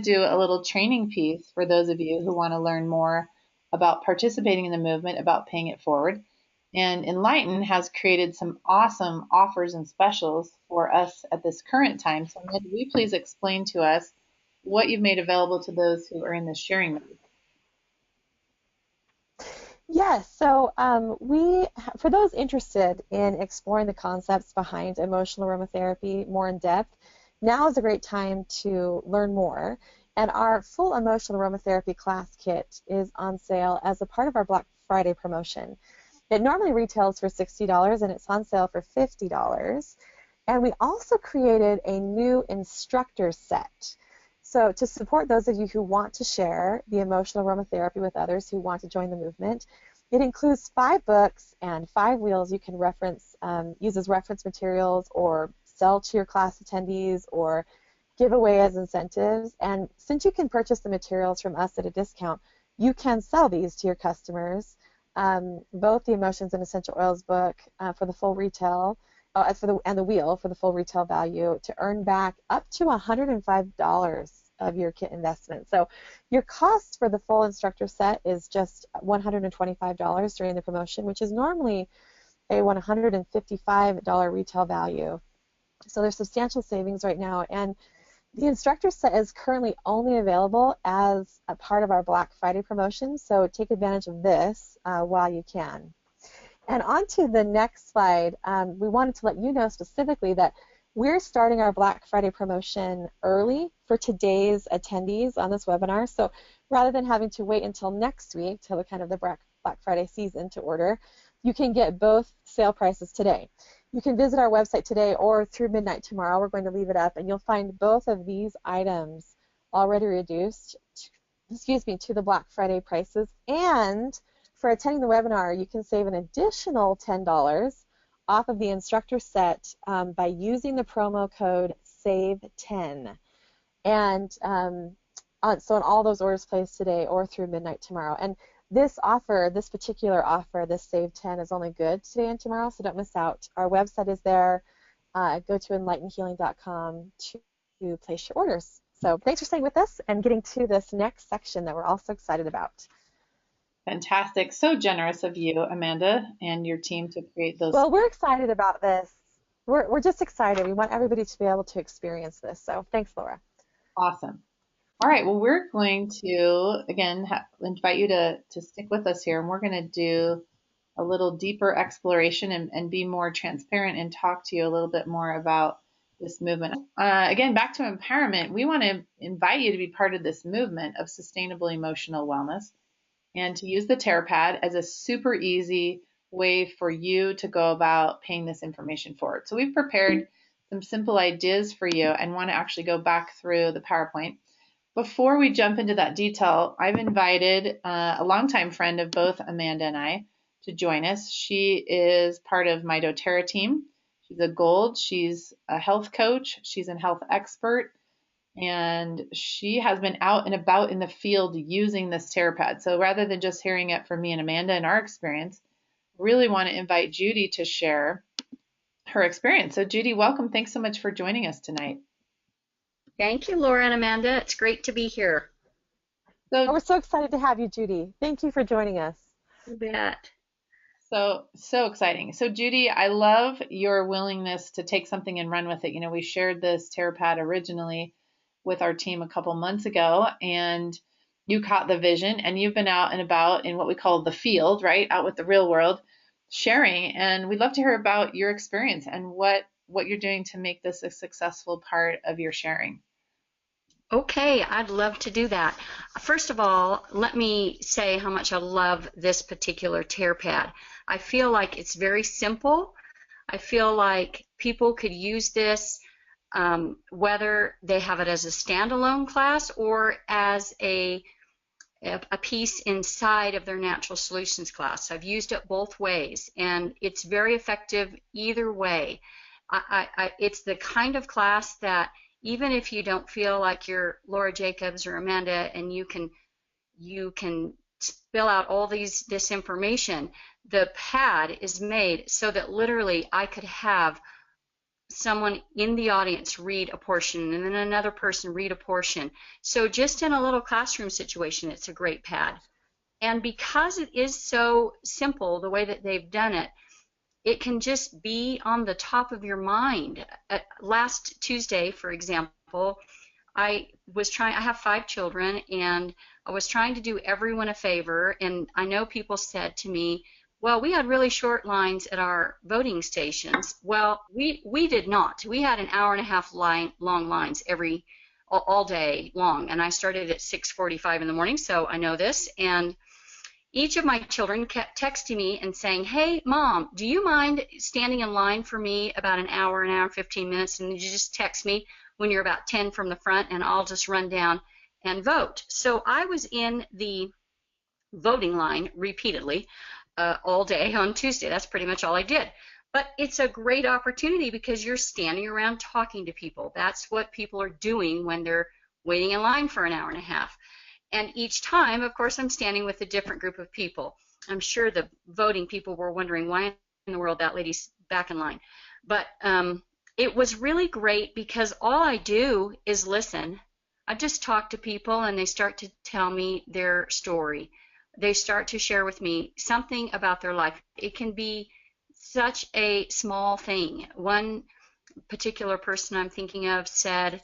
do a little training piece for those of you who want to learn more about participating in the movement, about paying it forward. And Enlighten has created some awesome offers and specials for us at this current time. So, Amanda, will you please explain to us what you've made available to those who are in the sharing mode? Yes, so for those interested in exploring the concepts behind emotional aromatherapy more in depth, now is a great time to learn more. And our full emotional aromatherapy class kit is on sale as a part of our Black Friday promotion. It normally retails for $60 and it's on sale for $50. And we also created a new instructor set. So to support those of you who want to share the emotional aromatherapy with others who want to join the movement, it includes 5 books and 5 wheels you can reference, use as reference materials or sell to your class attendees or give away as incentives. And since you can purchase the materials from us at a discount, you can sell these to your customers, both the Emotions and Essential Oils book for the full retail, and the wheel for the full retail value to earn back up to $105 of your kit investment. So your cost for the full instructor set is just $125 during the promotion, which is normally a $155 retail value. So there's substantial savings right now. And the instructor set is currently only available as a part of our Black Friday promotion, so take advantage of this while you can. And on to the next slide, we wanted to let you know specifically that we're starting our Black Friday promotion early for today's attendees on this webinar. So rather than having to wait until next week, till the kind of the Black Friday season to order, you can get both sale prices today. You can visit our website today or through midnight tomorrow. We're going to leave it up, and you'll find both of these items already reduced, to the Black Friday prices. And for attending the webinar, you can save an additional $10 off of the instructor set by using the promo code SAVE10. And so on all those orders placed today or through midnight tomorrow. And this offer, this particular offer, this Save 10 is only good today and tomorrow, so don't miss out. Our website is there. Go to enlightenhealing.com to place your orders. So thanks for staying with us and getting to this next section that we're all so excited about. Fantastic. So generous of you, Amanda, and your team to create those. Well, we're excited about this. We're just excited. We want everybody to be able to experience this. So thanks, Laura. Awesome. All right, well, we're going to, again, invite you to stick with us here, and we're going to do a little deeper exploration and be more transparent and talk to you a little bit more about this movement. Again, back to empowerment, we want to invite you to be part of this movement of sustainable emotional wellness and to use the TerraPad as a super easy way for you to go about paying this information forward. So we've prepared some simple ideas for you and want to actually go back through the PowerPoint. Before we jump into that detail, I've invited a longtime friend of both Amanda and I to join us. She is part of my doTERRA team. She's a gold. She's a health coach. She's a health expert. And she has been out and about in the field using this TerraPad. So rather than just hearing it from me and Amanda and our experience, really want to invite Judy to share her experience. So Judy, welcome. Thanks so much for joining us tonight. Thank you, Laura and Amanda. It's great to be here. We're so excited to have you, Judy. Thank you for joining us. You bet. So exciting. So Judy, I love your willingness to take something and run with it. You know, we shared this TerraPad originally with our team a couple months ago, and you caught the vision, and you've been out and about in what we call the field, right? Out with the real world, sharing. And we'd love to hear about your experience and what you're doing to make this a successful part of your sharing. Okay, I'd love to do that. First of all, let me say how much I love this particular TerraPad. I feel like it's very simple. I feel like people could use this whether they have it as a standalone class or as a piece inside of their natural solutions class. I've used it both ways, and it's very effective either way. It's the kind of class that even if you don't feel like you're Laura Jacobs or Amanda and you can spill out all this information, the pad is made so that literally I could have someone in the audience read a portion and then another person read a portion. So just in a little classroom situation, it's a great pad. And because it is so simple, the way that they've done it, it can just be on the top of your mind. Last Tuesday, for example, I have 5 children, and I was trying to do everyone a favor, and I know people said to me, well, we had really short lines at our voting stations. Well, we did not. We had an hour and a half long lines all day long, and I started at 6:45 in the morning, so I know this. And each of my children kept texting me and saying, hey, Mom, do you mind standing in line for me about an hour and 15 minutes, and you just text me when you're about 10 from the front, and I'll just run down and vote. So I was in the voting line repeatedly all day on Tuesday. That's pretty much all I did. But it's a great opportunity because you're standing around talking to people. That's what people are doing when they're waiting in line for an hour and a half. And each time, of course, I'm standing with a different group of people. I'm sure the voting people were wondering why in the world that lady's back in line. But it was really great because all I do is listen. I just talk to people and they start to tell me their story. They start to share with me something about their life. It can be such a small thing. One particular person I'm thinking of said,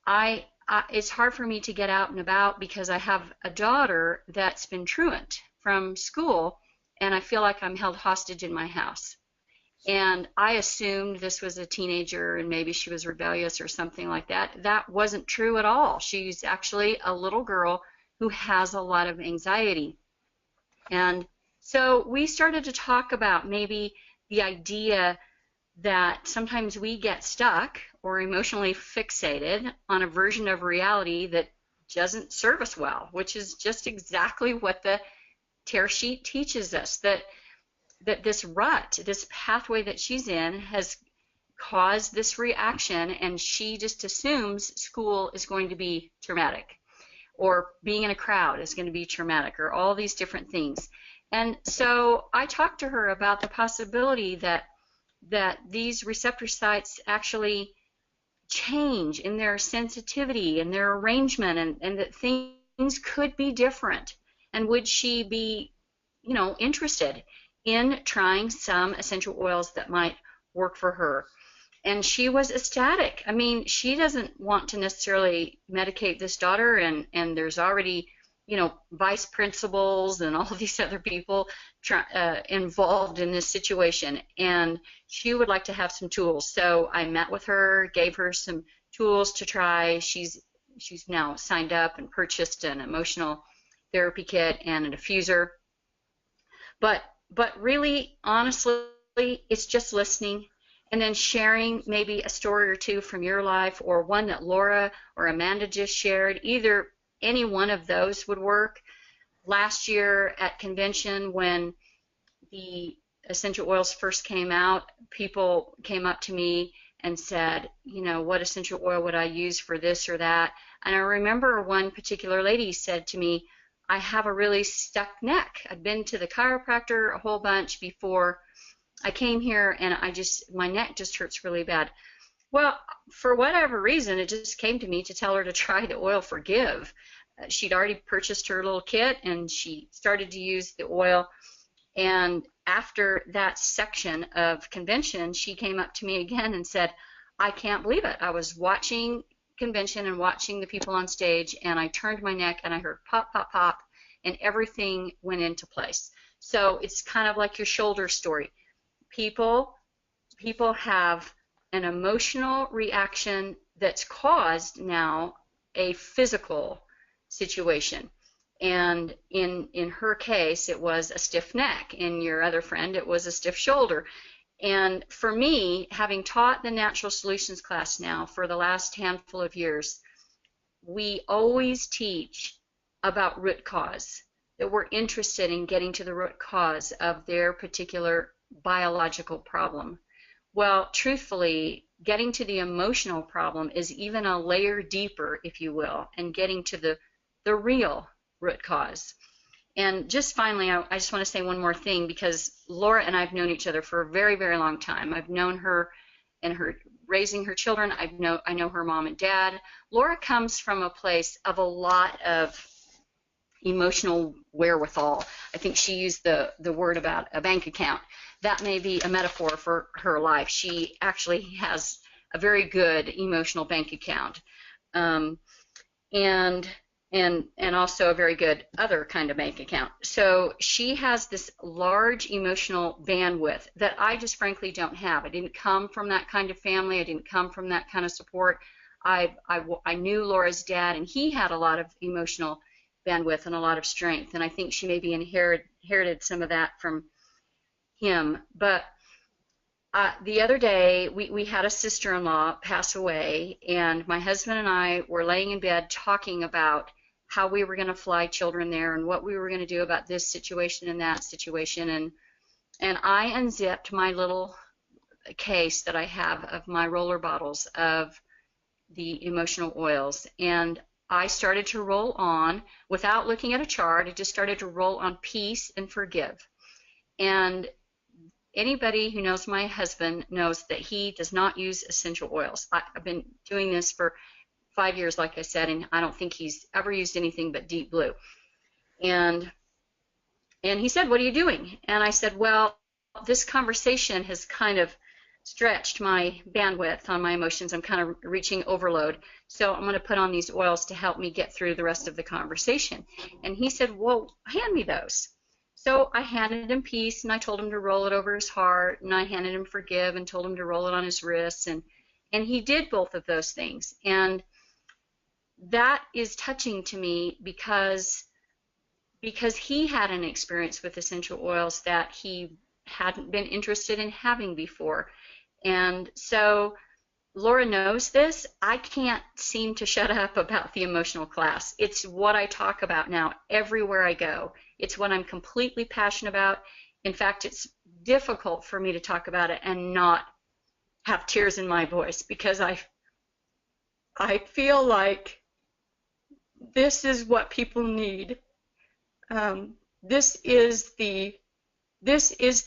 it's hard for me to get out and about because I have a daughter that's been truant from school, and I feel like I'm held hostage in my house. And I assumed this was a teenager and maybe she was rebellious or something like that. That wasn't true at all. She's actually a little girl who has a lot of anxiety. And so we started to talk about maybe the idea that sometimes we get stuck or emotionally fixated on a version of reality that doesn't serve us well, which is just exactly what the tear sheet teaches us, that this rut, this pathway that she's in has caused this reaction, and she just assumes school is going to be traumatic, or being in a crowd is going to be traumatic, or all these different things. And so I talked to her about the possibility that these receptor sites actually change in their sensitivity and their arrangement, and that things could be different. And would she be, interested in trying some essential oils that might work for her? And she was ecstatic. I mean, she doesn't want to necessarily medicate this daughter, and there's already vice principals and all these other people involved in this situation, and she would like to have some tools. So I met with her, gave her some tools to try. She's now signed up and purchased an emotional therapy kit and a diffuser. But really, honestly, it's just listening and then sharing maybe a story or two from your life, or one that Laura or Amanda just shared. Either any one of those would work. Last year at convention, when the essential oils first came out, people came up to me and said, what essential oil would I use for this or that? And I remember one particular lady said to me, I have a really stuck neck. I'd been to the chiropractor a whole bunch before I came here, and my neck just hurts really bad. Well, for whatever reason, it just came to me to tell her to try the oil Forgive. She'd already purchased her little kit, and she started to use the oil. And after that section of convention, she came up to me again and said, I can't believe it. I was watching convention and watching the people on stage, and I turned my neck and I heard pop, pop, pop, and everything went into place. So it's kind of like your shoulder story. People have an emotional reaction that's caused now a physical situation. And in her case, it was a stiff neck. In your other friend, it was a stiff shoulder. And for me, having taught the Natural Solutions class now for the last handful of years, we always teach about root cause, that we're interested in getting to the root cause of their particular biological problem. Well, truthfully, getting to the emotional problem is even a layer deeper, if you will, and getting to the real root cause. And just finally, I just want to say one more thing, because Laura and I have known each other for a very, very long time. I've known her and her raising her children. I know her mom and dad. Laura comes from a place of a lot of emotional wherewithal. I think she used the word about a bank account. That may be a metaphor for her life. She actually has a very good emotional bank account, um, and and also a very good other kind of bank account. So she has this large emotional bandwidth that I just frankly don't have. I didn't come from that kind of family. I didn't come from that kind of support. I knew Laura's dad, and he had a lot of emotional bandwidth and a lot of strength, and I think she maybe inherited some of that from him. But the other day, we had a sister-in-law pass away, and my husband and I were laying in bed talking about how we were going to fly children there and what we were going to do about this situation and that situation. And I unzipped my little case that I have of my roller bottles of the emotional oils, and I started to roll on without looking at a chart. I just started to roll on peace and forgive. And anybody who knows my husband knows that he does not use essential oils. I've been doing this for 5 years, like I said, and I don't think he's ever used anything but Deep Blue. And he said, "What are you doing?" And I said, "Well, this conversation has kind of stretched my bandwidth on my emotions. I'm kind of reaching overload. So I'm going to put on these oils to help me get through the rest of the conversation." And he said, "Well, hand me those." So I handed him peace, and I told him to roll it over his heart, and I handed him forgive and told him to roll it on his wrists, and he did both of those things. And that is touching to me because he had an experience with essential oils that he hadn't been interested in having before. And so Laura knows this. I can't seem to shut up about the emotional class. It's what I talk about now everywhere I go. It's what I'm completely passionate about. In fact, it's difficult for me to talk about it and not have tears in my voice because I feel like this is what people need. This is the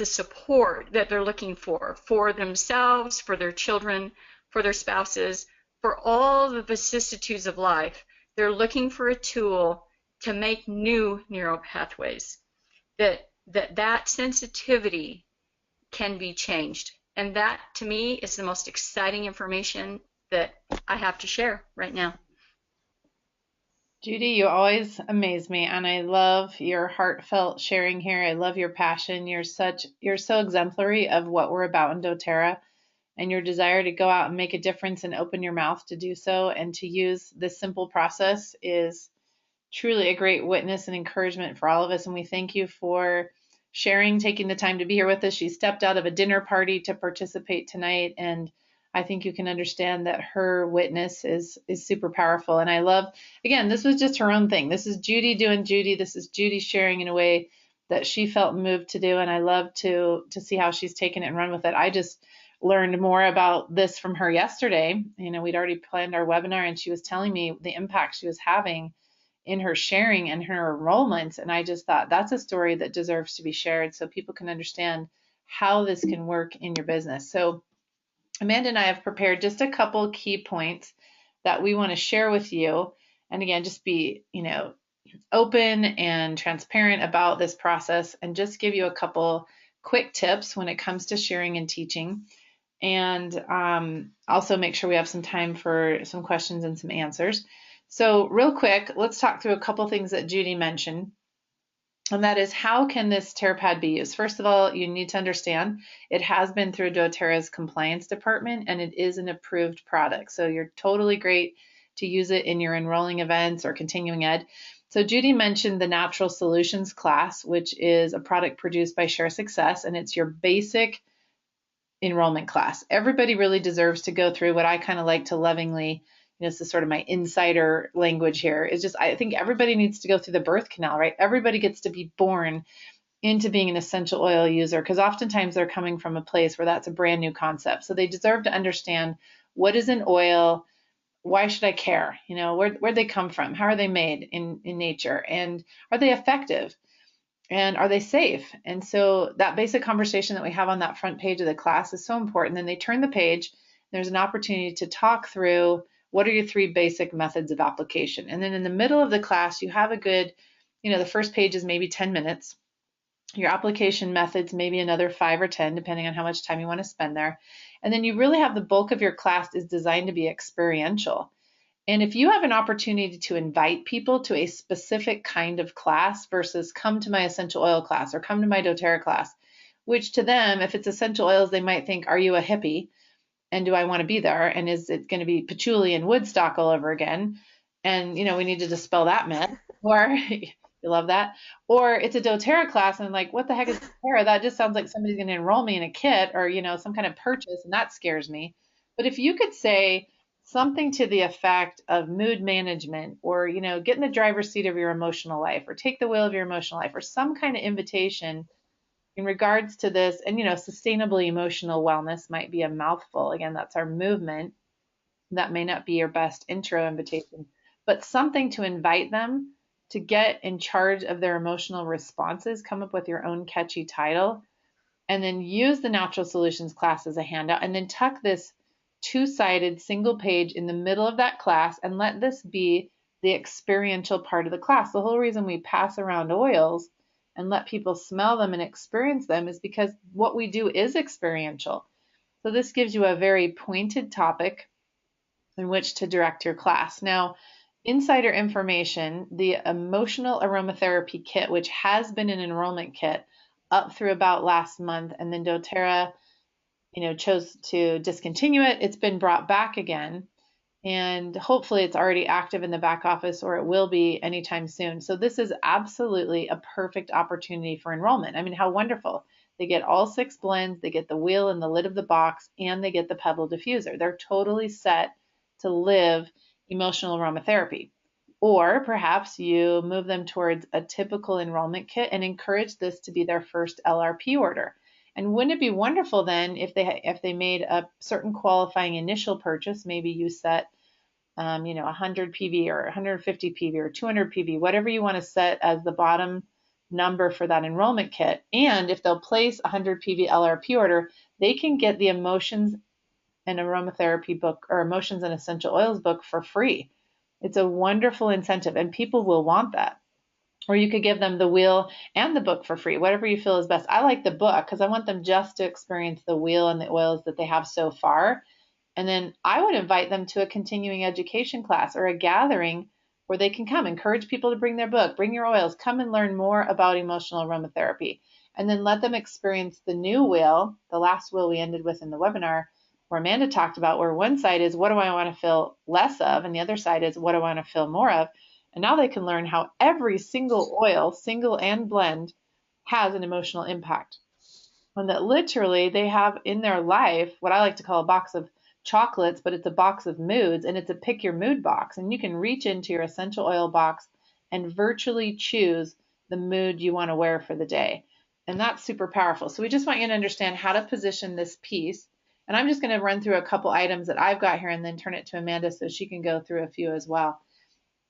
support that they're looking for themselves, for their children, for their spouses, for all the vicissitudes of life. They're looking for a tool to make new neural pathways, that sensitivity can be changed. And that, to me, is the most exciting information that I have to share right now. Judy, you always amaze me, and I love your heartfelt sharing here. I love your passion. You're so exemplary of what we're about in DoTerra, and your desire to go out and make a difference and open your mouth to do so, and to use this simple process is truly a great witness and encouragement for all of us. And we thank you for sharing, taking the time to be here with us. She stepped out of a dinner party to participate tonight, and I think you can understand that her witness is super powerful. And I love, again, this was just her own thing. This is Judy doing Judy. This is Judy sharing in a way that she felt moved to do, and I love to see how she's taken it and run with it. I just learned more about this from her yesterday. You know, we'd already planned our webinar, and she was telling me the impact she was having in her sharing and her enrollments. And I just thought that's a story that deserves to be shared so people can understand how this can work in your business. So Amanda and I have prepared just a couple key points that we want to share with you. And again, just be, open and transparent about this process, and just give you a couple quick tips when it comes to sharing and teaching. And also make sure we have some time for some questions and some answers. So real quick, let's talk through a couple things that Judy mentioned. And that is, how can this TerraPad be used? First of all, you need to understand it has been through doTERRA's compliance department, and it is an approved product. So you're totally great to use it in your enrolling events or continuing ed. So Judy mentioned the Natural Solutions class, which is a product produced by Share Success, and it's your basic enrollment class. Everybody really deserves to go through what I kind of like to lovingly, this is sort of my insider language here, is just, I think everybody needs to go through the birth canal, right? Everybody gets to be born into being an essential oil user, because oftentimes they're coming from a place where that's a brand new concept. So they deserve to understand, what is an oil? Why should I care? Where'd they come from? How are they made in nature? And are they effective? And are they safe? And so that basic conversation that we have on that front page of the class is so important. Then they turn the page, there's an opportunity to talk through what are your three basic methods of application. And then in the middle of the class, you have a good, the first page is maybe 10 minutes. Your application methods, maybe another 5 or 10, depending on how much time you want to spend there. And then you really have the bulk of your class is designed to be experiential. And if you have an opportunity to invite people to a specific kind of class versus come to my essential oil class or come to my doTERRA class, which to them, if it's essential oils, they might think, are you a hippie? And do I want to be there? And is it going to be patchouli and Woodstock all over again? And, we need to dispel that myth. Or, you love that. Or it's a doTERRA class and like, what the heck is doTERRA? That just sounds like somebody's going to enroll me in a kit or, some kind of purchase, and that scares me. But if you could say something to the effect of mood management or, get in the driver's seat of your emotional life or take the wheel of your emotional life or some kind of invitation in regards to this, and sustainable emotional wellness might be a mouthful. Again, that's our movement. That may not be your best intro invitation, but something to invite them to get in charge of their emotional responses. Come up with your own catchy title, and then use the natural solutions class as a handout, and then tuck this two-sided single page in the middle of that class and let this be the experiential part of the class. The whole reason we pass around oils and let people smell them and experience them is because what we do is experiential. So this gives you a very pointed topic in which to direct your class. Now, insider information, the Emotional Aromatherapy kit, which has been an enrollment kit up through about last month, and then doTERRA, chose to discontinue it. It's been brought back again, and hopefully it's already active in the back office, or it will be anytime soon. So this is absolutely a perfect opportunity for enrollment. I mean, how wonderful. They get all 6 blends, they get the wheel and the lid of the box, and they get the pebble diffuser. They're totally set to live emotional aromatherapy. Or perhaps you move them towards a typical enrollment kit and encourage this to be their first LRP order. And wouldn't it be wonderful then if they made a certain qualifying initial purchase, maybe you set 100 PV or 150 PV or 200 PV, whatever you want to set as the bottom number for that enrollment kit. And if they'll place a 100 PV LRP order, they can get the Emotions and Aromatherapy book or Emotions and Essential Oils book for free. It's a wonderful incentive, and people will want that. Or you could give them the wheel and the book for free, whatever you feel is best. I like the book because I want them just to experience the wheel and the oils that they have so far. And then I would invite them to a continuing education class or a gathering where they can come, encourage people to bring their book, bring your oils, come and learn more about emotional aromatherapy, and then let them experience the new wheel, the last wheel we ended with in the webinar, where Amanda talked about, where one side is what do I want to feel less of, and the other side is what do I want to feel more of. And now they can learn how every single oil, single and blend, has an emotional impact. And that literally they have in their life what I like to call a box of chocolates, but it's a box of moods, and it's a pick your mood box. And you can reach into your essential oil box and virtually choose the mood you want to wear for the day. And that's super powerful. So we just want you to understand how to position this piece. And I'm just going to run through a couple items that I've got here and then turn it to Amanda so she can go through a few as well.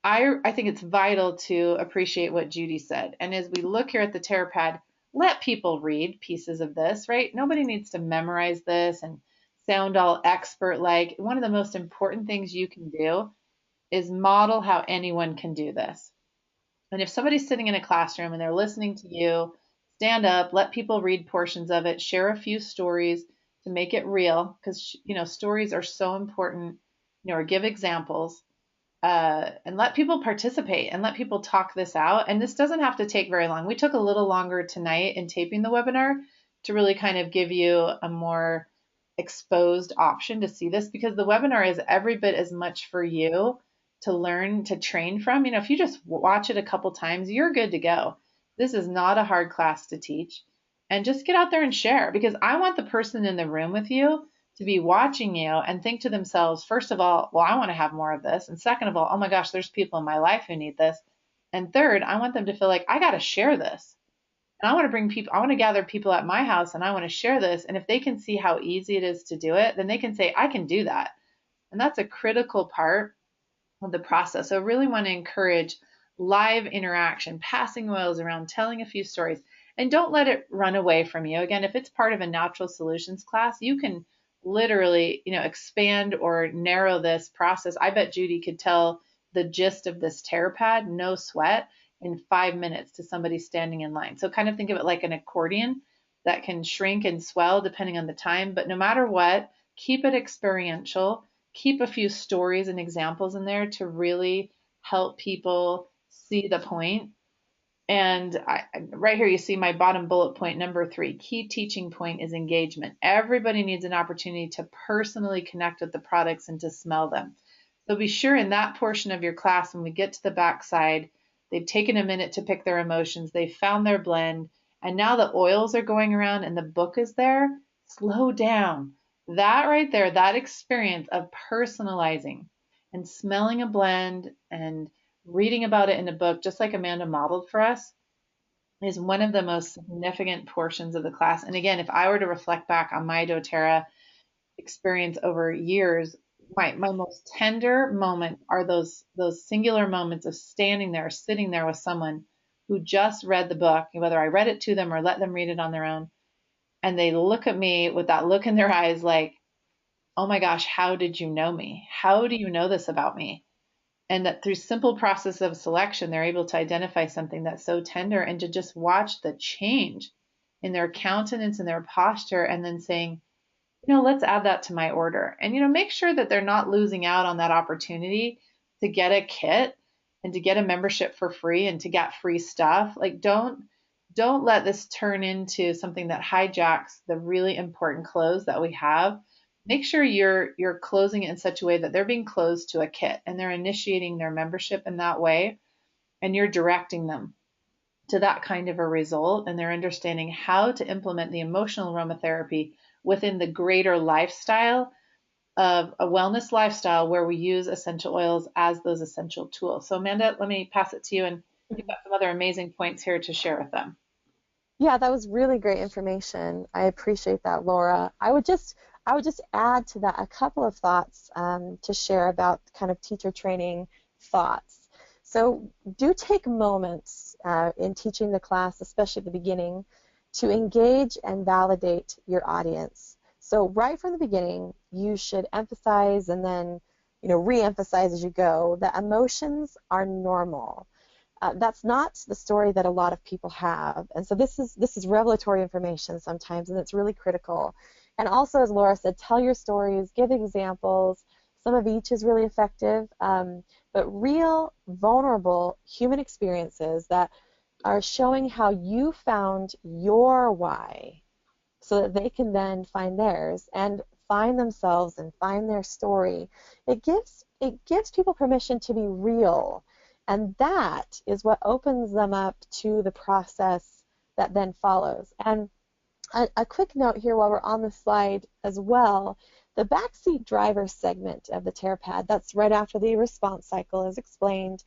I think it's vital to appreciate what Judy said. And as we look here at the TerraPad, let people read pieces of this, right? Nobody needs to memorize this and sound all expert like. One of the most important things you can do is model how anyone can do this. And if somebody's sitting in a classroom and they're listening to you, stand up, let people read portions of it, share a few stories to make it real, because stories are so important, or give examples. And let people participate and let people talk this out. And this doesn't have to take very long. We took a little longer tonight in taping the webinar to really kind of give you a more exposed option to see this, because the webinar is every bit as much for you to learn, to train from. If you just watch it a couple times, you're good to go. This is not a hard class to teach. And just get out there and share, because I want the person in the room with you to be watching you and think to themselves, first of all, well, I want to have more of this. And second of all, oh my gosh, there's people in my life who need this. And third, I want them to feel like I got to share this. And I want to bring people, I want to gather people at my house and I want to share this. And if they can see how easy it is to do it, then they can say, I can do that. And that's a critical part of the process. So I really want to encourage live interaction, passing oils around, telling a few stories, and don't let it run away from you. Again, if it's part of a natural solutions class, you can literally, expand or narrow this process. I bet Judy could tell the gist of this TerraPad, no sweat, in 5 minutes to somebody standing in line. So kind of think of it like an accordion that can shrink and swell depending on the time. But no matter what, keep it experiential. Keep a few stories and examples in there to really help people see the point. And right here, you see my bottom bullet point, number 3, key teaching point is engagement. Everybody needs an opportunity to personally connect with the products and to smell them. So be sure in that portion of your class, when we get to the backside, they've taken a minute to pick their emotions, they've found their blend, and now the oils are going around and the book is there. Slow down. That right there, that experience of personalizing and smelling a blend and reading about it in a book, just like Amanda modeled for us, is one of the most significant portions of the class. And again, if I were to reflect back on my doTERRA experience over years, my most tender moment are those singular moments of standing there, sitting there with someone who just read the book, whether I read it to them or let them read it on their own, and they look at me with that look in their eyes like, oh my gosh, how did you know me? How do you know this about me? And that through simple process of selection, they're able to identify something that's so tender and to just watch the change in their countenance and their posture, and then saying, let's add that to my order. And, make sure that they're not losing out on that opportunity to get a kit and to get a membership for free and to get free stuff. Like, don't let this turn into something that hijacks the really important close that we have. Make sure you're closing it in such a way that they're being closed to a kit and they're initiating their membership in that way, and you're directing them to that kind of a result, and they're understanding how to implement the emotional aromatherapy within the greater lifestyle of a wellness lifestyle where we use essential oils as those essential tools. So Amanda, let me pass it to you, and you've got some other amazing points here to share with them. Yeah, that was really great information. I appreciate that, Laura. I would just add to that a couple of thoughts to share about kind of teacher training thoughts. So do take moments in teaching the class, especially at the beginning, to engage and validate your audience. So right from the beginning, you should emphasize and then re-emphasize as you go that emotions are normal. That's not the story that a lot of people have, and so this is revelatory information sometimes, and it's really critical. And also, as Laura said, tell your stories, give examples. Some of each is really effective, but real, vulnerable human experiences that are showing how you found your why, so that they can then find theirs and find themselves and find their story. It gives people permission to be real, and that is what opens them up to the process that then follows. And a quick note here while we're on the slide as well, the backseat driver segment of the TerraPad, that's right after the response cycle is explained,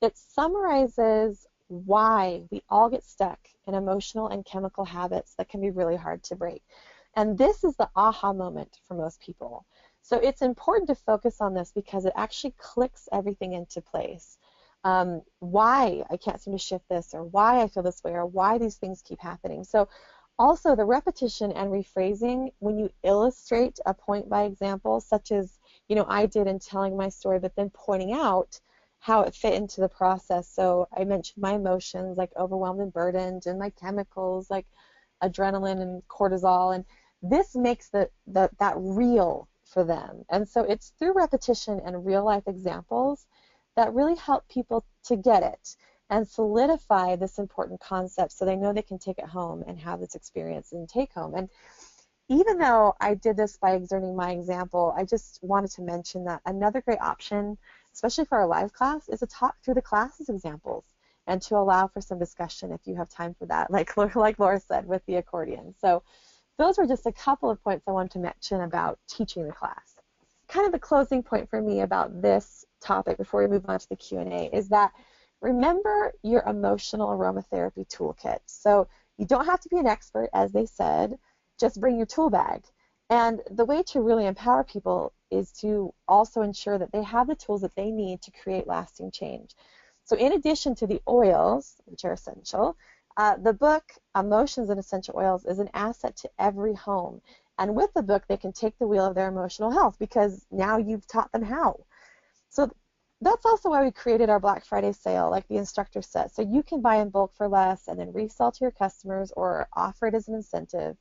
it summarizes why we all get stuck in emotional and chemical habits that can be really hard to break. And this is the aha moment for most people. So it's important to focus on this because it actually clicks everything into place. Why I can't seem to shift this, or why I feel this way, or why these things keep happening. So also the repetition and rephrasing when you illustrate a point by example, such as I did in telling my story, but then pointing out how it fit into the process. So I mentioned my emotions like overwhelmed and burdened, and my chemicals like adrenaline and cortisol, and this makes that real for them. And so it's through repetition and real life examples that really help people to get it and solidify this important concept so they know they can take it home and have this experience and take home. And even though I did this by exerting my example, I just wanted to mention that another great option, especially for our live class, is to talk through the class's examples and to allow for some discussion if you have time for that, like Laura said with the accordion. So those were just a couple of points I wanted to mention about teaching the class. Kind of the closing point for me about this topic before we move on to the Q&A is that remember your emotional aromatherapy toolkit. So you don't have to be an expert, as they said, just bring your tool bag. And the way to really empower people is to also ensure that they have the tools that they need to create lasting change. So in addition to the oils, which are essential, the book Emotions and Essential Oils is an asset to every home. And with the book, they can take the wheel of their emotional health because now you've taught them how. So that's also why we created our Black Friday sale, like the instructor said. So you can buy in bulk for less and then resell to your customers or offer it as an incentive.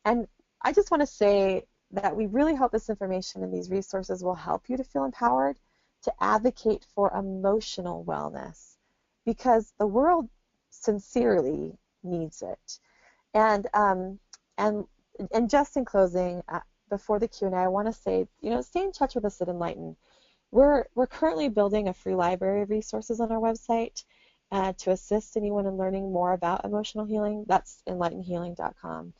And I just want to say that we really hope this information and these resources will help you to feel empowered to advocate for emotional wellness because the world sincerely needs it. And and and just in closing, before the Q&A, I want to say, stay in touch with us at Enlighten. We're currently building a free library of resources on our website to assist anyone in learning more about emotional healing. That's enlightenhealing.com.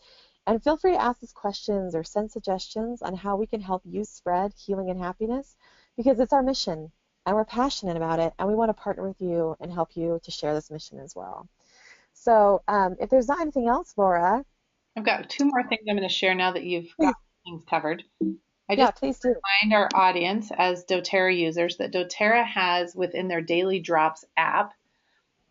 And feel free to ask us questions or send suggestions on how we can help you spread healing and happiness because it's our mission and we're passionate about it and we want to partner with you and help you to share this mission as well. So if there's not anything else, Laura, I've got two more things I'm going to share now that you've got please, things covered. I yeah, just please do. remind our audience as doTERRA users that doTERRA has within their Daily Drops app,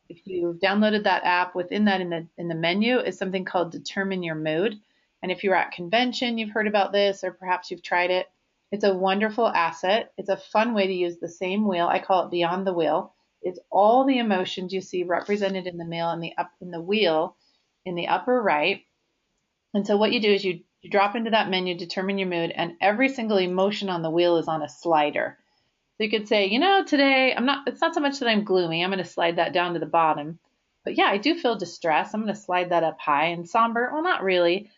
if you've downloaded that app, within that in the menu is something called Determine Your Mood. And if you're at convention, you've heard about this, or perhaps you've tried it. It's a wonderful asset. It's a fun way to use the same wheel. I call it Beyond the Wheel. It's all the emotions you see represented in the wheel in the upper right. And so what you do is you drop into that menu, determine your mood, and every single emotion on the wheel is on a slider. So you could say, today it's not so much that I'm gloomy. I'm going to slide that down to the bottom. But yeah, I do feel distressed. I'm going to slide that up high. And somber, well, not really.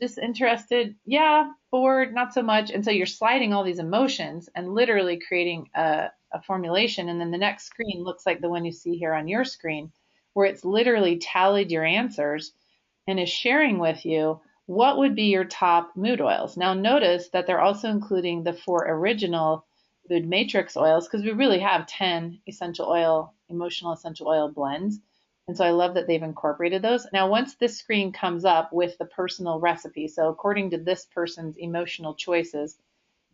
Disinterested, yeah. Bored, not so much. And so you're sliding all these emotions and literally creating a formulation. And then the next screen looks like the one you see here on your screen, where it's literally tallied your answers and is sharing with you what would be your top mood oils. Now, notice that they're also including the 4 original mood matrix oils because we really have 10 emotional essential oil blends. And so I love that they've incorporated those. Now, once this screen comes up with the personal recipe, so according to this person's emotional choices,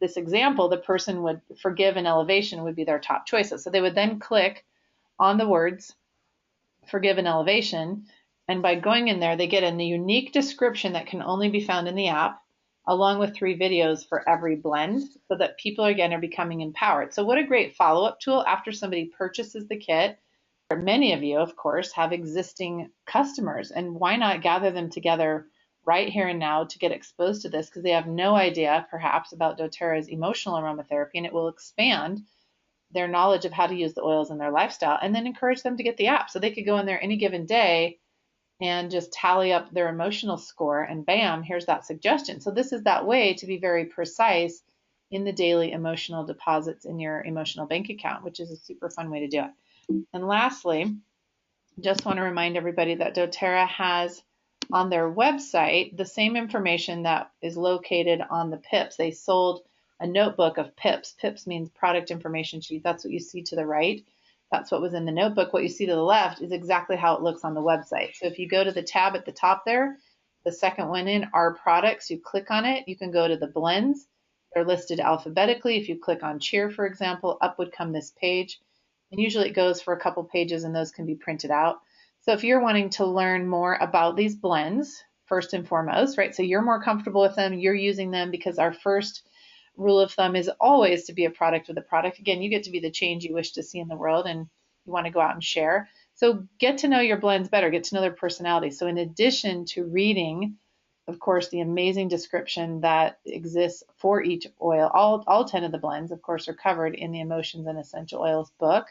this example, the person would forgive and elevation would be their top choices. So they would then click on the words forgive and elevation. And by going in there, they get a unique description that can only be found in the app, along with 3 videos for every blend, so that people again are becoming empowered. So what a great follow-up tool after somebody purchases the kit. Many of you, of course, have existing customers, and why not gather them together right here and now to get exposed to this because they have no idea perhaps about doTERRA's emotional aromatherapy, and it will expand their knowledge of how to use the oils in their lifestyle, and then encourage them to get the app so they could go in there any given day and just tally up their emotional score and bam, here's that suggestion. So this is that way to be very precise in the daily emotional deposits in your emotional bank account, which is a super fun way to do it. And lastly, just want to remind everybody that doTERRA has on their website the same information that is located on the PIPs. They sold a notebook of PIPs. PIPs means product information sheet. That's what you see to the right. That's what was in the notebook. What you see to the left is exactly how it looks on the website. So if you go to the tab at the top there, the second one in, Our Products, you click on it, you can go to the blends. They're listed alphabetically. If you click on Cheer, for example, up would come this page. And usually it goes for a couple pages and those can be printed out. So if you're wanting to learn more about these blends, first and foremost, right? So you're more comfortable with them, you're using them because our first rule of thumb is always to be a product with a product. Again, you get to be the change you wish to see in the world and you want to go out and share. So get to know your blends better, get to know their personality. So in addition to reading, of course, the amazing description that exists for each oil, all 10 of the blends, of course, are covered in the Emotions and Essential Oils book.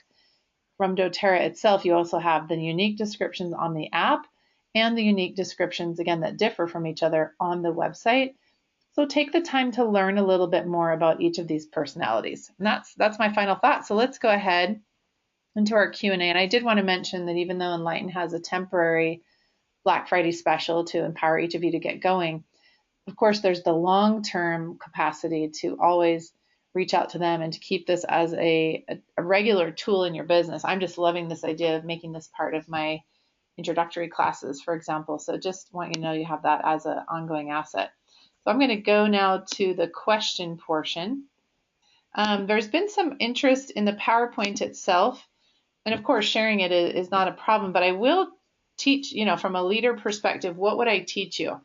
From doTERRA itself, you also have the unique descriptions on the app and the unique descriptions, again, that differ from each other on the website. So take the time to learn a little bit more about each of these personalities. And that's my final thought. So let's go ahead into our Q&A. And I did want to mention that even though Enlighten has a temporary Black Friday special to empower each of you to get going, of course, there's the long-term capacity to always reach out to them and to keep this as a regular tool in your business. I'm just loving this idea of making this part of my introductory classes, for example. So just want you to know you have that as an ongoing asset. So I'm going to go now to the question portion. There's been some interest in the PowerPoint itself. And of course, sharing it is not a problem, but I will teach, from a leader perspective, what would I teach you?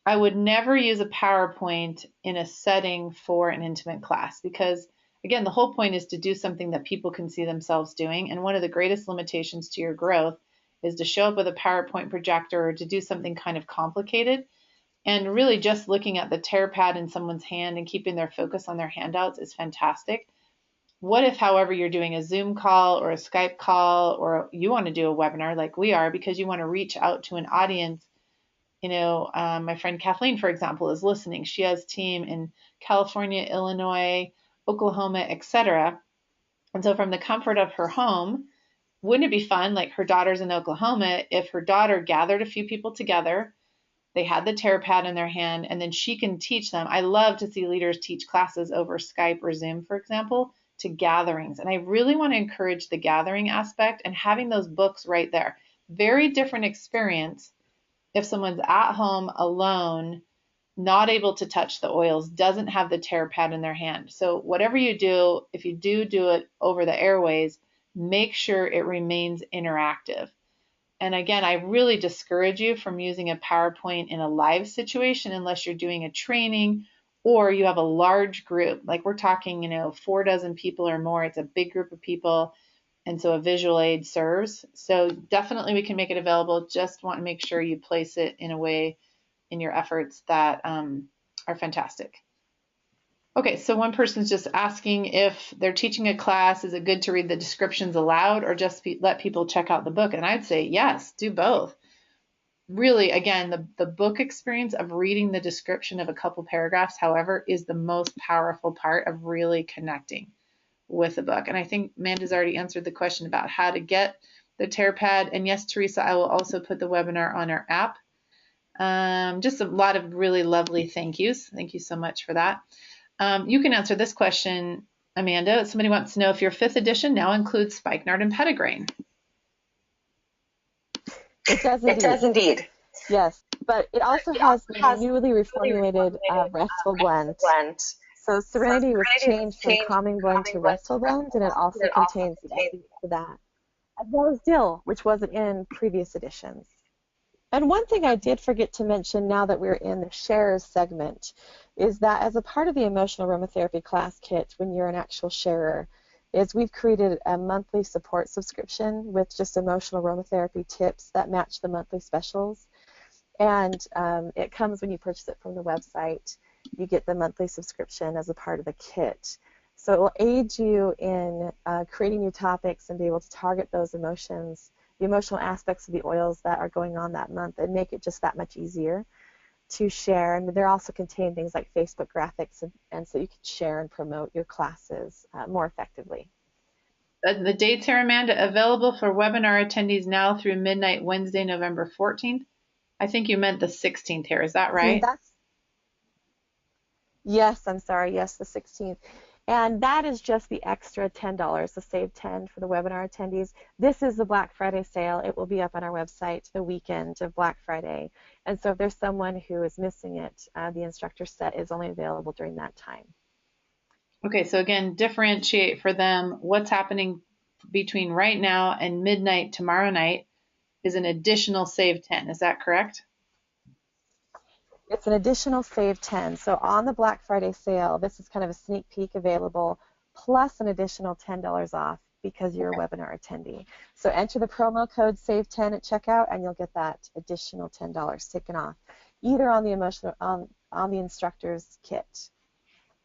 I would never use a PowerPoint in a setting for an intimate class because, again, the whole point is to do something that people can see themselves doing. And one of the greatest limitations to your growth is to show up with a PowerPoint projector or to do something kind of complicated. And really just looking at the tear pad in someone's hand and keeping their focus on their handouts is fantastic. What if, however, you're doing a Zoom call or a Skype call, or you want to do a webinar like we are because you want to reach out to an audience? My friend Kathleen, for example, is listening. She has team in California, Illinois, Oklahoma, etc. And so from the comfort of her home, wouldn't it be fun, like her daughter's in Oklahoma, if her daughter gathered a few people together, they had the tear pad in their hand, and then she can teach them. I love to see leaders teach classes over Skype or Zoom, for example, to gatherings. And I really want to encourage the gathering aspect and having those books right there. Very different experience if someone's at home alone, not able to touch the oils, doesn't have the tear pad in their hand. So whatever you do, if you do it over the airways, make sure it remains interactive. And again, I really discourage you from using a PowerPoint in a live situation unless you're doing a training or you have a large group. Like we're talking, 4 dozen people or more. It's a big group of people. And so a visual aid serves. So definitely we can make it available. Just want to make sure you place it in a way in your efforts that are fantastic. Okay, so one person's just asking if they're teaching a class, is it good to read the descriptions aloud or just let people check out the book? And I'd say yes, do both. Really, again, the book experience of reading the description of a couple paragraphs, however, is the most powerful part of really connecting with the book. And I think Amanda's already answered the question about how to get the tear pad. And yes, Teresa, I will also put the webinar on our app. Just a lot of really lovely thank yous. Thank you so much for that. You can answer this question, Amanda. Somebody wants to know if your 5th edition now includes spikenard and petitgrain. It does indeed. It does indeed. Yes, but it also has the newly reformulated restful blend. So Serenity was changed from calming blend to restful blend, and it also contains the activity for that, as well as dill, which wasn't in previous editions. And one thing I did forget to mention now that we're in the sharers segment is that as a part of the Emotional Aromatherapy class kit, when you're an actual sharer, is we've created a monthly support subscription with just emotional aromatherapy tips that match the monthly specials. And it comes when you purchase it from the website. You get the monthly subscription as a part of the kit. So it will aid you in creating new topics and be able to target those emotions, the emotional aspects of the oils that are going on that month, and make it just that much easier to share. And they also contain things like Facebook graphics, and so you can share and promote your classes more effectively. The dates are, Amanda, available for webinar attendees now through midnight Wednesday, November 14th. I think you meant the 16th here. Is that right? Yes, I'm sorry. Yes, the 16th. And that is just the extra $10, the save 10 for the webinar attendees. This is the Black Friday sale. It will be up on our website the weekend of Black Friday. And so if there's someone who is missing it, the instructor set is only available during that time. Okay, so again, differentiate for them what's happening between right now and midnight tomorrow night is an additional save 10. Is that correct? It's an additional save 10. So on the Black Friday sale, this is kind of a sneak peek available, plus an additional $10 off because you're a webinar attendee. So enter the promo code SAVE10 at checkout, and you'll get that additional $10 taken off, either on the on the instructor's kit.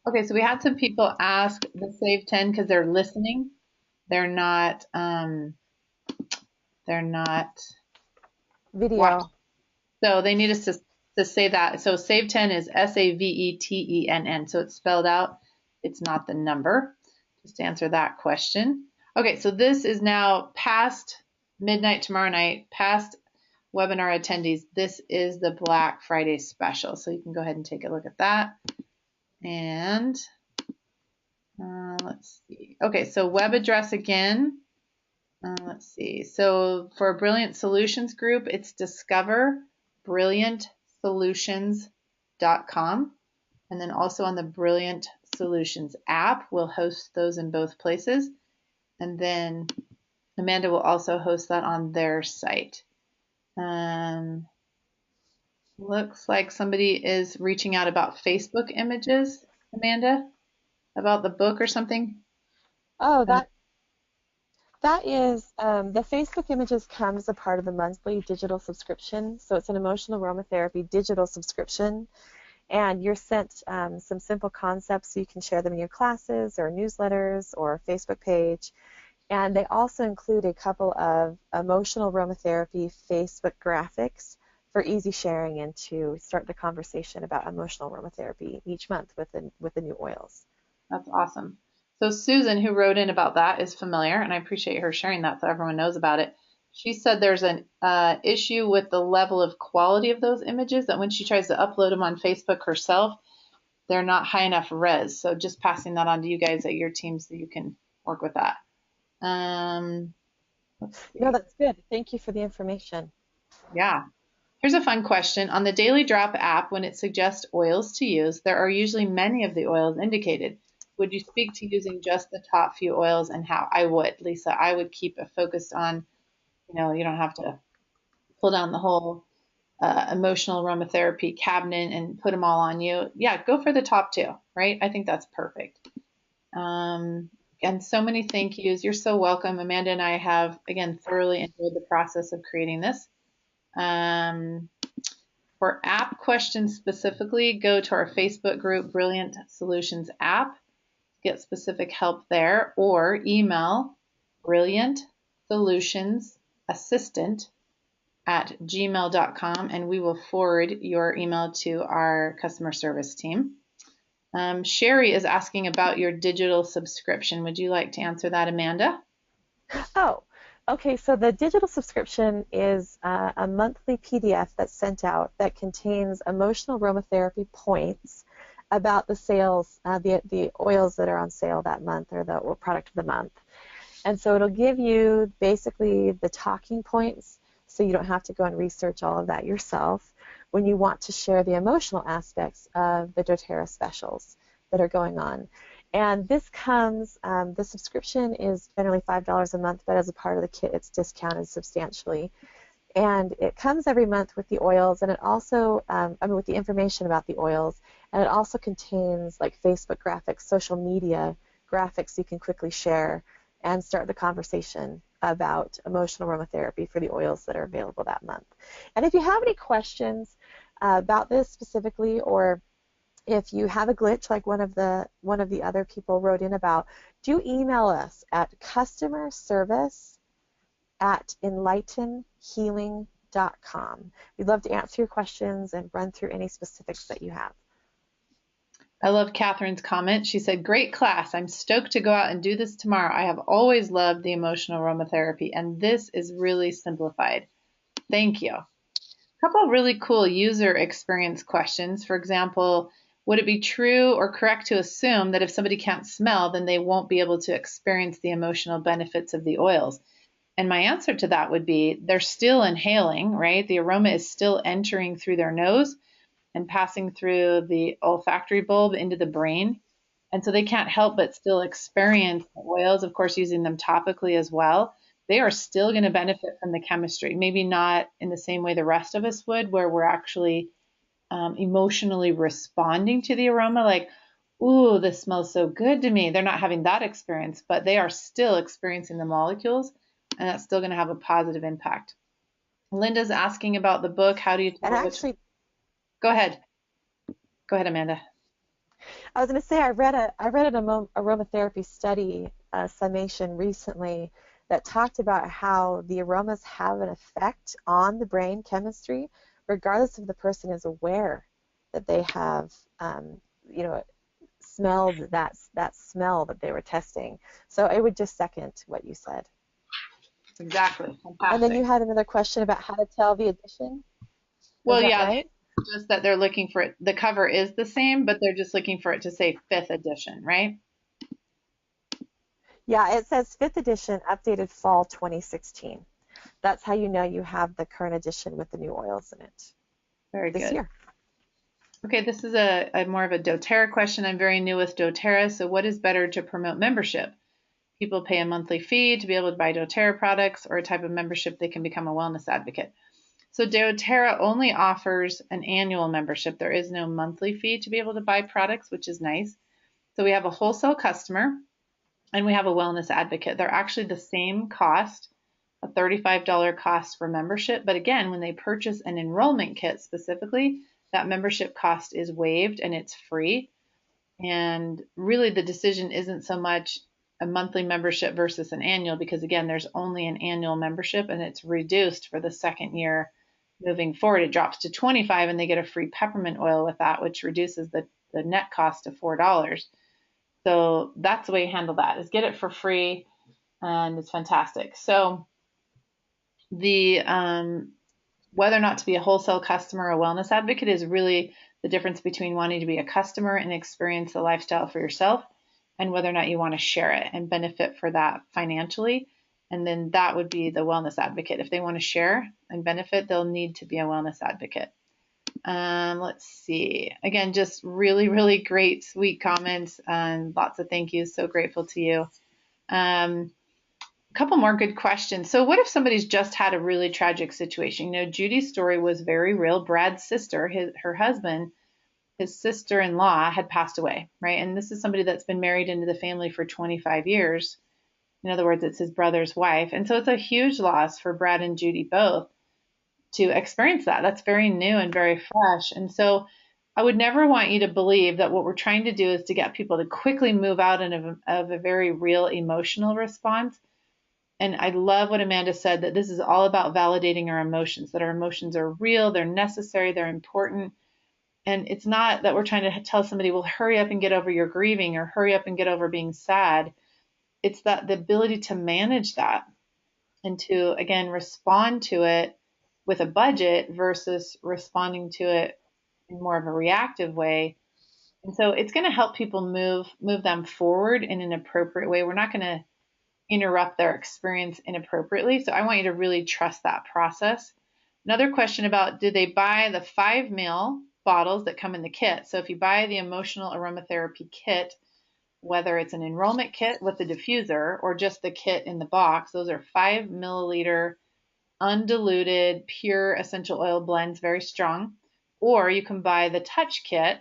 Okay, so we had some people ask the save 10 because they're listening. They're not video. Watching. So they need us to say that. So save 10 is SAVETENN. So it's spelled out. It's not the number. Just to answer that question. Okay, so this is now past midnight tomorrow night, past webinar attendees. This is the Black Friday special. So you can go ahead and take a look at that. And let's see. Okay, so web address again. Let's see. So for a Brilliant Solutions group, it's discoverbrilliantsolutions.com. And then also on the Brilliant Solutions app, we'll host those in both places. And then Amanda will also host that on their site. Um, Looks like somebody is reaching out about Facebook images, Amanda, about the book or something. Oh, Uh, that is the Facebook images come as a part of the monthly digital subscription. So it's an emotional aromatherapy digital subscription, and you're sent some simple concepts so you can share them in your classes or newsletters or Facebook page. And they also include a couple of emotional aromatherapy Facebook graphics for easy sharing and to start the conversation about emotional aromatherapy each month with the new oils. That's awesome. So Susan, who wrote in about that, is familiar, and I appreciate her sharing that so everyone knows about it. She said there's an issue with the level of quality of those images, that when she tries to upload them on Facebook herself, they're not high enough res. So just passing that on to you guys at your team so you can work with that. Let's No, see. that's good. Thank you for the information. Yeah. Here's a fun question. On the Daily Drop app, when it suggests oils to use, there are usually many of the oils indicated. Would you speak to using just the top few oils and how? I would, Lisa. I would keep it focused on, you don't have to pull down the whole emotional aromatherapy cabinet and put them all on you. Yeah, go for the top two, right? I think that's perfect. And so many thank yous. You're so welcome. Amanda and I have, again, thoroughly enjoyed the process of creating this. Um, For app questions specifically, go to our Facebook group, Brilliant Solutions App, get specific help there, or email brilliantsolutionsassistant@gmail.com, and we will forward your email to our customer service team. Sherry is asking about your digital subscription. Would you like to answer that, Amanda? Oh, okay. So the digital subscription is a monthly PDF that's sent out that contains emotional aromatherapy points about the sales, the oils that are on sale that month or the product of the month. And so it'll give you basically the talking points so you don't have to go and research all of that yourself when you want to share the emotional aspects of the doTERRA specials that are going on. And this comes, the subscription is generally $5 a month, but as a part of the kit, it's discounted substantially. And it comes every month with the oils, and it also, with the information about the oils, and it also contains like Facebook graphics, social media graphics you can quickly share and start the conversation about emotional aromatherapy for the oils that are available that month. And if you have any questions about this specifically, or if you have a glitch like one of the other people wrote in about, do email us at customerservice@enlightenhealing.com. We'd love to answer your questions and run through any specifics that you have. I love Catherine's comment. She said, great class. I'm stoked to go out and do this tomorrow. I have always loved the emotional aromatherapy, and this is really simplified. Thank you. A couple of really cool user experience questions. For example, would it be true or correct to assume that if somebody can't smell, then they won't be able to experience the emotional benefits of the oils? And my answer to that would be they're still inhaling, right? The aroma is still entering through their nose and passing through the olfactory bulb into the brain. And so they can't help but still experience the oils, of course, using them topically as well. They are still going to benefit from the chemistry, maybe not in the same way the rest of us would, where we're actually emotionally responding to the aroma, like, ooh, this smells so good to me. They're not having that experience, but they are still experiencing the molecules, and that's still going to have a positive impact. Linda's asking about the book. How do you And tell which? actually, Go ahead. Go ahead, Amanda. I was going to say I read an aromatherapy study summation recently that talked about how the aromas have an effect on the brain chemistry, regardless if the person is aware that they have, you know, smelled that smell that they were testing. So I would just second what you said. Exactly. And then Fantastic. you had another question about how to tell the addition. Is Well, that yeah, right? just that they're looking for it. The cover is the same, but they're just looking for it to say fifth edition, right? Yeah, it says fifth edition, updated fall 2016. That's how you know you have the current edition with the new oils in it Very this good. year. Okay, this is a more of a doTERRA question. I'm very new with doTERRA, so what is better to promote membership? People pay a monthly fee to be able to buy doTERRA products, or a type of membership they can become a wellness advocate. So doTERRA only offers an annual membership. There is no monthly fee to be able to buy products, which is nice. So we have a wholesale customer and we have a wellness advocate. They're actually the same cost, a $35 cost for membership. But again, when they purchase an enrollment kit specifically, that membership cost is waived and it's free. And really the decision isn't so much a monthly membership versus an annual, because again, there's only an annual membership and it's reduced for the second year moving forward. It drops to 25 and they get a free peppermint oil with that, which reduces the net cost to $4. So that's the way you handle that, is get it for free, and it's fantastic. So the whether or not to be a wholesale customer or a wellness advocate is really the difference between wanting to be a customer and experience the lifestyle for yourself, and whether or not you want to share it and benefit for that financially. And then that would be the wellness advocate. If they want to share and benefit, they'll need to be a wellness advocate. Let's see. Again, just really, really great, sweet comments and lots of thank yous. So grateful to you. A couple more good questions. So what if somebody's just had a really tragic situation? You know, Judy's story was very real. Brad's sister, her husband, his sister-in-law had passed away, right? And this is somebody that's been married into the family for 25 years. In other words, it's his brother's wife. And so it's a huge loss for Brad and Judy both to experience that. That's very new and very fresh. And so I would never want you to believe that what we're trying to do is to get people to quickly move out of a very real emotional response. And I love what Amanda said, that this is all about validating our emotions, that our emotions are real, they're necessary, they're important. And it's not that we're trying to tell somebody, well, hurry up and get over your grieving or hurry up and get over being sad. It's that the ability to manage that and to, again, respond to it with a budget versus responding to it in more of a reactive way. And so it's going to help people move them forward in an appropriate way. We're not going to interrupt their experience inappropriately. So I want you to really trust that process. Another question about, do they buy the 5 ml bottles that come in the kit? So if you buy the Emotional Aromatherapy kit, whether it's an enrollment kit with the diffuser or just the kit in the box, those are 5 milliliter undiluted pure essential oil blends, very strong. Or you can buy the touch kit,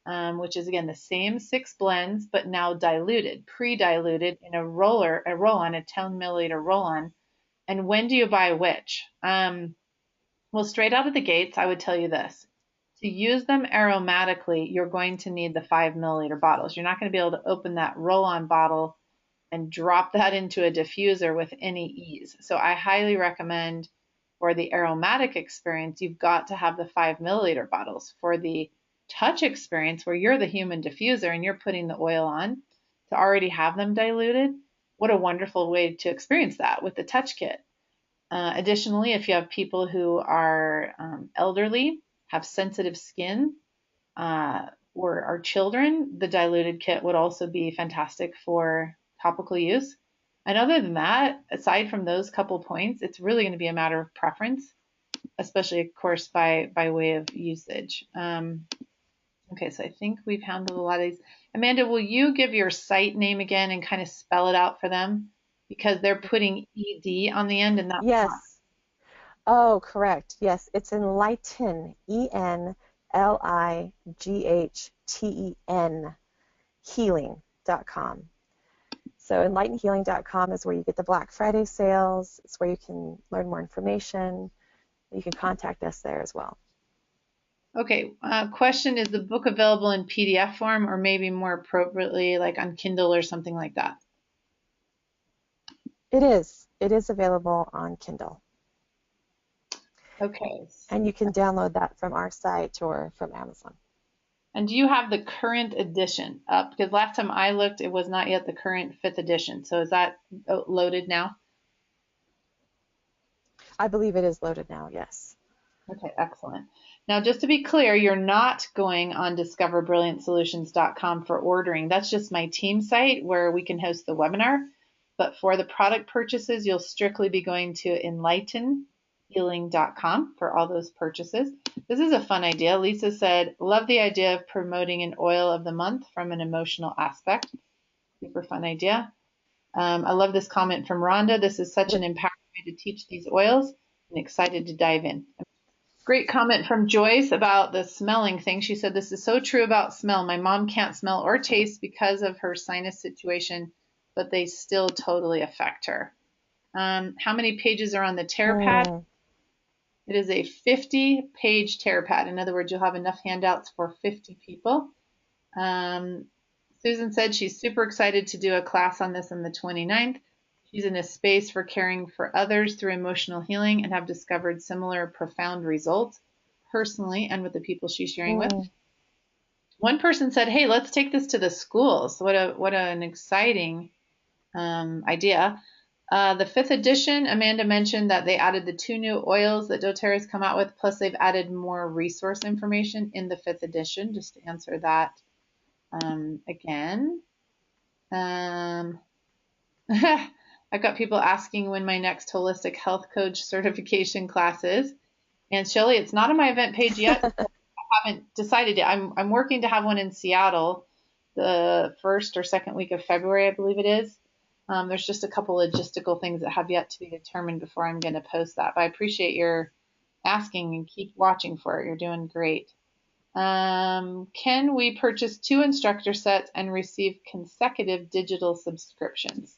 which is again the same 6 blends, but now diluted, pre-diluted in a roll-on, a 10 milliliter roll-on. And when do you buy which? Well, straight out of the gates, I would tell you this. To use them aromatically, you're going to need the 5 milliliter bottles. You're not going to be able to open that roll-on bottle and drop that into a diffuser with any ease. So I highly recommend, for the aromatic experience, you've got to have the 5 milliliter bottles. For the touch experience, where you're the human diffuser and you're putting the oil on, to already have them diluted, what a wonderful way to experience that with the touch kit. Additionally, if you have people who are elderly, have sensitive skin, or are children, the diluted kit would also be fantastic for topical use. And other than that, aside from those couple points, it's really going to be a matter of preference, especially, of course, by way of usage. Okay, so I think we've handled a lot of these. Amanda, will you give your site name again and kind of spell it out for them? Because they're putting ED on the end and that's not. Yes. Oh, correct. Yes, it's Enlighten, Enlighten, healing.com. So enlightenhealing.com is where you get the Black Friday sales. It's where you can learn more information. You can contact us there as well. Okay, question, is the book available in PDF form or maybe more appropriately like on Kindle or something like that? It is. It is available on Kindle. Okay. And you can download that from our site or from Amazon. And do you have the current edition up? Because last time I looked, it was not yet the current 5th edition. So is that loaded now? I believe it is loaded now, yes. Okay, excellent. Now, just to be clear, you're not going on discoverbrilliantsolutions.com for ordering. That's just my team site where we can host the webinar. But for the product purchases, you'll strictly be going to enlightenhealing.com for all those purchases. This is a fun idea. Lisa said, love the idea of promoting an oil of the month from an emotional aspect. Super fun idea. I love this comment from Rhonda. This is such an empowering way to teach these oils and excited to dive in. Great comment from Joyce about the smelling thing. She said, this is so true about smell. My mom can't smell or taste because of her sinus situation, but they still totally affect her. How many pages are on the TerraPad? Mm. It is a 50-page TerraPad. In other words, you'll have enough handouts for 50 people. Susan said she's super excited to do a class on this on the 29th. She's in a space for caring for others through emotional healing and have discovered similar profound results personally and with the people she's sharing with. Mm. One person said, hey, let's take this to the schools. What an exciting idea. The 5th edition, Amanda mentioned that they added the 2 new oils that doTERRA has come out with, plus they've added more resource information in the 5th edition, just to answer that again. I've got people asking when my next holistic health coach certification class is. And Shelly, it's not on my event page yet. I haven't decided yet. I'm working to have one in Seattle the first or second week of February, I believe it is. There's just a couple logistical things that have yet to be determined before I'm going to post that. But I appreciate your asking and keep watching for it. You're doing great. Can we purchase 2 instructor sets and receive consecutive digital subscriptions?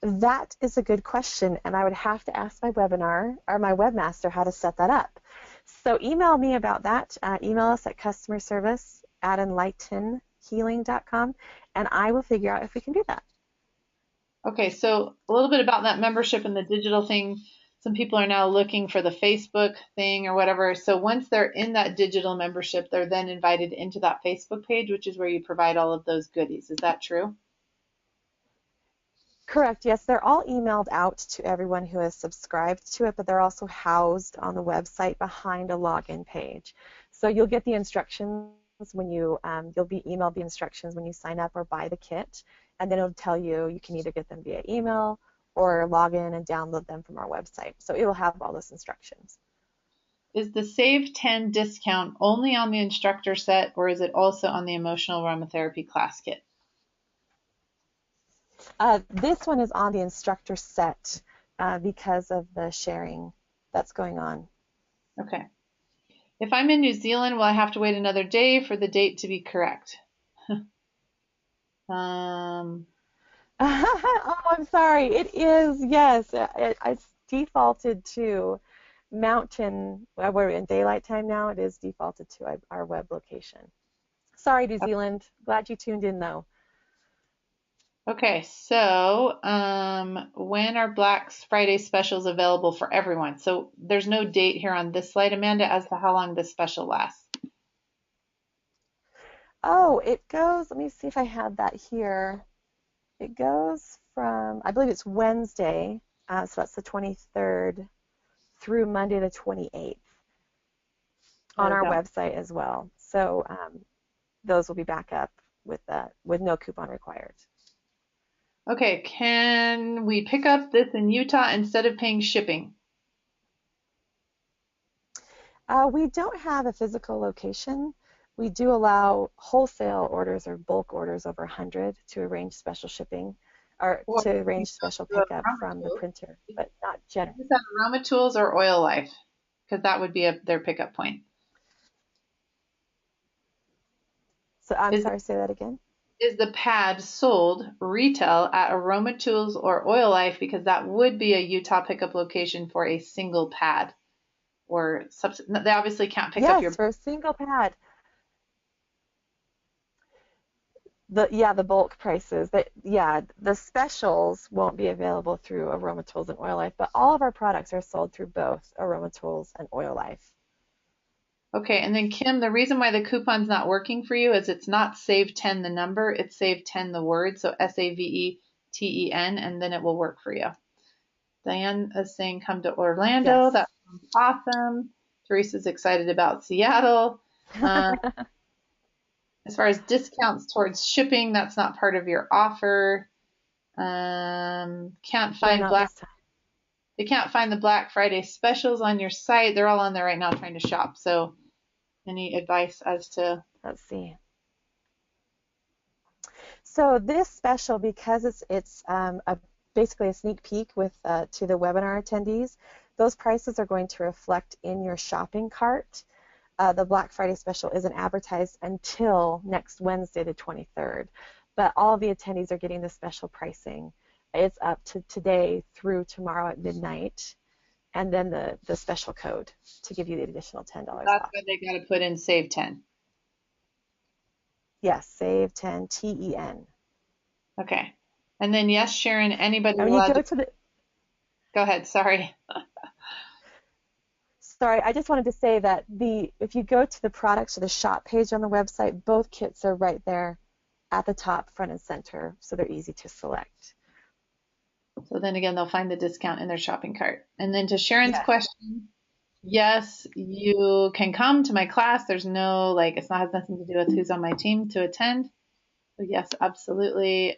That is a good question, and I would have to ask my webinar or my webmaster how to set that up. So email me about that. Email us at customerservice@enlightenhealing.com, and I will figure out if we can do that. Okay, so a little bit about that membership and the digital thing. Some people are now looking for the Facebook thing or whatever. So once they're in that digital membership, they're then invited into that Facebook page, which is where you provide all of those goodies. Is that true? Correct, yes, they're all emailed out to everyone who has subscribed to it, but they're also housed on the website behind a login page. So you'll get the instructions when you'll be emailed the instructions when you sign up or buy the kit, and then it'll tell you you can either get them via email or log in and download them from our website. So it will have all those instructions. Is the Save 10 discount only on the instructor set, or is it also on the emotional aromatherapy class kit? This one is on the instructor set because of the sharing that's going on. Okay. If I'm in New Zealand, will I have to wait another day for the date to be correct? Oh, I'm sorry. It is, yes. It's defaulted to Mountain. We're in daylight time now. It is defaulted to our web location. Sorry, New Zealand. Glad you tuned in, though. Okay, so when are Black Friday specials available for everyone? So there's no date here on this slide, Amanda, as to how long this special lasts. Oh, it goes, let me see if I have that here. It goes from, I believe it's Wednesday, so that's the 23rd, through Monday the 28th There on we our go. website as well. So those will be back up with no coupon required. Okay, can we pick up this in Utah instead of paying shipping? We don't have a physical location. We do allow wholesale orders or bulk orders over 100 to arrange special shipping or Or to you arrange special go to pickup Aroma from the Tools. printer, but not general. Is that Aroma Tools or Oil Life? Because that would be their pickup point. So I'm Is sorry, say that again. is the pad sold retail at Aroma Tools or Oil Life? Because that would be a Utah pickup location for a single pad. Or they obviously can't pick up your. Yes, for a single pad. The bulk prices. The specials won't be available through Aroma Tools and Oil Life, but all of our products are sold through both Aroma Tools and Oil Life. Okay, and then Kim, the reason why the coupon's not working for you is it's not save 10 the number, it's save 10 the word, so SAVETEN, and then it will work for you. Diane is saying come to Orlando. Yes. That sounds awesome. Teresa's excited about Seattle. As far as discounts towards shipping, that's not part of your offer. Can't They're find not Black. this time. They can't find the Black Friday specials on your site. They're all on there right now trying to shop. So, any advice as to? Let's see. So this special, because it's basically a sneak peek with to the webinar attendees, those prices are going to reflect in your shopping cart. The Black Friday special isn't advertised until next Wednesday, the 23rd, but all the attendees are getting the special pricing. It's up to today through tomorrow at midnight, and then the special code to give you the additional $10 That's off. why they got to put in save 10. Yes, save 10 TEN. Okay. And then, yes, Sharon, anybody's And when you allowed go to to the go ahead. Sorry. Sorry, I just wanted to say that if you go to the products or the shop page on the website, both kits are right there at the top, front and center, so they're easy to select. So then again, they'll find the discount in their shopping cart. And then to Sharon's Yes. question, yes, you can come to my class. There's no, like, it's not has nothing to do with who's on my team to attend. So yes, absolutely.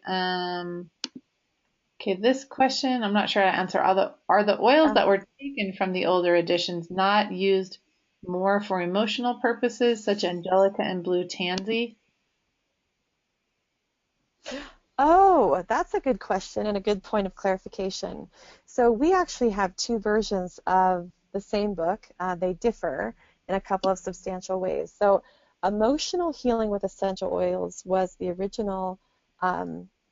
Okay, this question, I'm not sure how to answer. Are the oils that were taken from the older editions not used more for emotional purposes, such Angelica and Blue Tansy? Oh, that's a good question and a good point of clarification. So we actually have two versions of the same book. They differ in a couple of substantial ways. So Emotional Healing with Essential Oils was the original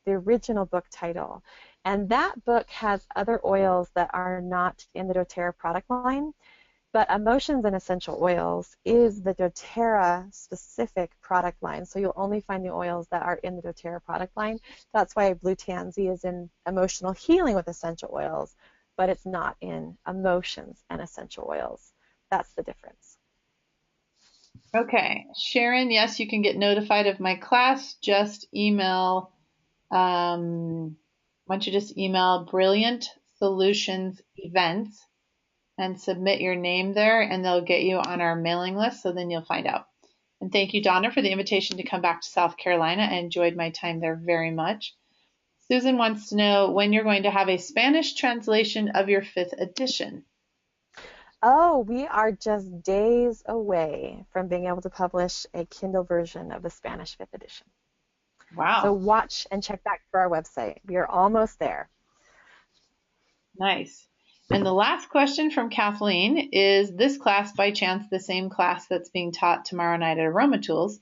book title. And that book has other oils that are not in the doTERRA product line. But Emotions and Essential Oils is the doTERRA specific product line. So you'll only find the oils that are in the doTERRA product line. That's why Blue Tansy is in Emotional Healing with Essential Oils, but it's not in Emotions and Essential Oils. That's the difference. Okay, Sharon, yes, you can get notified of my class. Just email, why don't you just email Brilliant Solutions Events and submit your name there, and they'll get you on our mailing list, so then you'll find out. And thank you, Donna, for the invitation to come back to South Carolina. I enjoyed my time there very much. Susan wants to know when you're going to have a Spanish translation of your 5th edition. Oh, we are just days away from being able to publish a Kindle version of the Spanish 5th edition. So Wow, watch and check back for our website. We are almost there. nice. And the last question from Kathleen is this class by chance the same class that's being taught tomorrow night at Aroma Tools?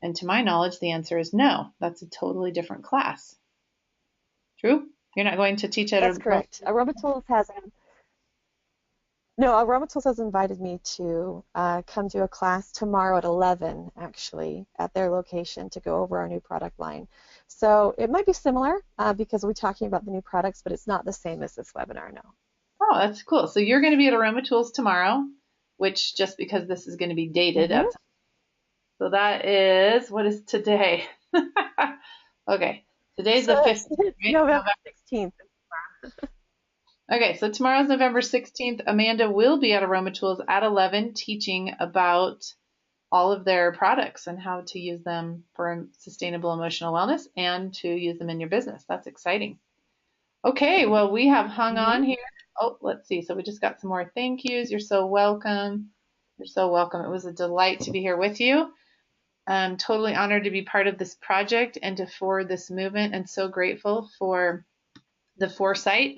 And to my knowledge, the answer is no. That's a totally different class. True? You're not going to teach at That's Aroma? correct. Aroma Tools has invited me to come to a class tomorrow at 11, actually, at their location to go over our new product line. So it might be similar because we're talking about the new products, but it's not the same as this webinar, no. Oh, that's cool. So you're going to be at Aroma Tools tomorrow, which just because this is going to be dated, Mm-hmm. so that is, what is today? Okay, today's So the 15th, it's right? November 16th. Okay, so tomorrow's November 16th. Amanda will be at Aroma Tools at 11 teaching about all of their products and how to use them for sustainable emotional wellness and to use them in your business. That's exciting. Okay, well, we have hung Mm-hmm. on here. Oh, let's see. So we just got some more thank yous. You're so welcome. You're so welcome. It was a delight to be here with you. I'm totally honored to be part of this project and to forward this movement, and so grateful for the foresight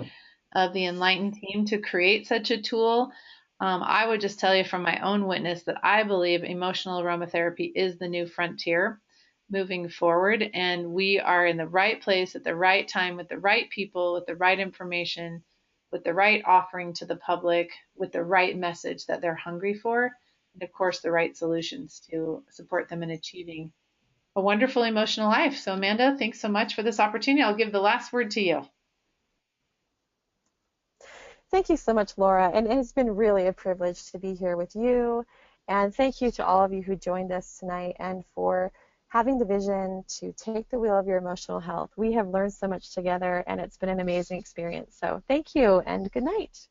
of the Enlighten team to create such a tool. I would just tell you from my own witness that I believe emotional aromatherapy is the new frontier moving forward, and we are in the right place at the right time with the right people, with the right information, with the right offering to the public, with the right message that they're hungry for, and of course, the right solutions to support them in achieving a wonderful emotional life. So, Amanda, thanks so much for this opportunity. I'll give the last word to you. Thank you so much, Laura. And it has been really a privilege to be here with you. And thank you to all of you who joined us tonight and for having the vision to take the wheel of your emotional health. We have learned so much together, and it's been an amazing experience. So thank you, and good night.